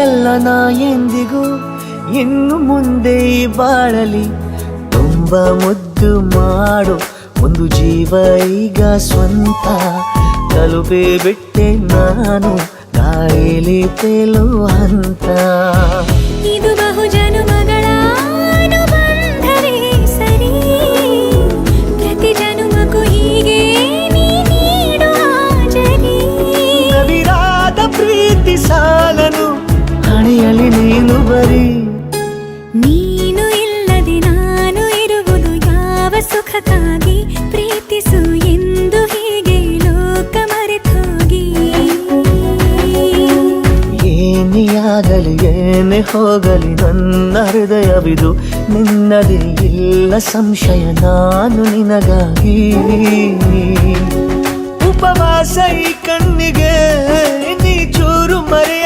ಎಲ್ಲ ನಾ ಎಂದಿಗೂ ಇನ್ನು ಮುಂದೆ ಈ ಬಾಳಲಿ ತುಂಬ ಮುದ್ದು ಮಾಡು ಒಂದು ಜೀವ ಈಗ ಸ್ವಂತ ತಲುಪೇ ಬಿಟ್ಟೆ ನಾನು ಗಾಳಿಲಿ ತೇಲುವ ಹಂತ ಇದು ಬಹು ಜನುಮಗಳ ಅನುಬಂಧವೇ ಸರಿ ಪ್ರತಿ ಜನುಮಕ್ಕೂ ಹೀಗೆ ನೀ ನೀಡುವ ಜರಿ ನವಿರಾದ ಪ್ರೀತಿ ಸಾಲನು ಹಣೆಯಲ್ಲಿ ನೀನು ಬರೀ ನೀನು ಇಲ್ಲದೆ ನಾನು ಇರುವುದು ಯಾವ ಸುಖಕ್ಕಾಗಿ ಪ್ರೀತಿಸು ಎಂದು ಹೀಗೆ ಲೋಕ ಮರೆತೋಗಿ ಏನೇ ಆಗಲಿ ಏನೇ ಹೋಗಲಿ ನನ್ನ ಹೃದಯವಿದು ನಿನ್ನದೇ ಇಲ್ಲ ಸಂಶಯ ನಾನು ನಿನಗಾಗಿ ಉಪವಾಸ ಈ ಕಣ್ಣಿಗೆ ನೀ ಚೂರು ಮರೆ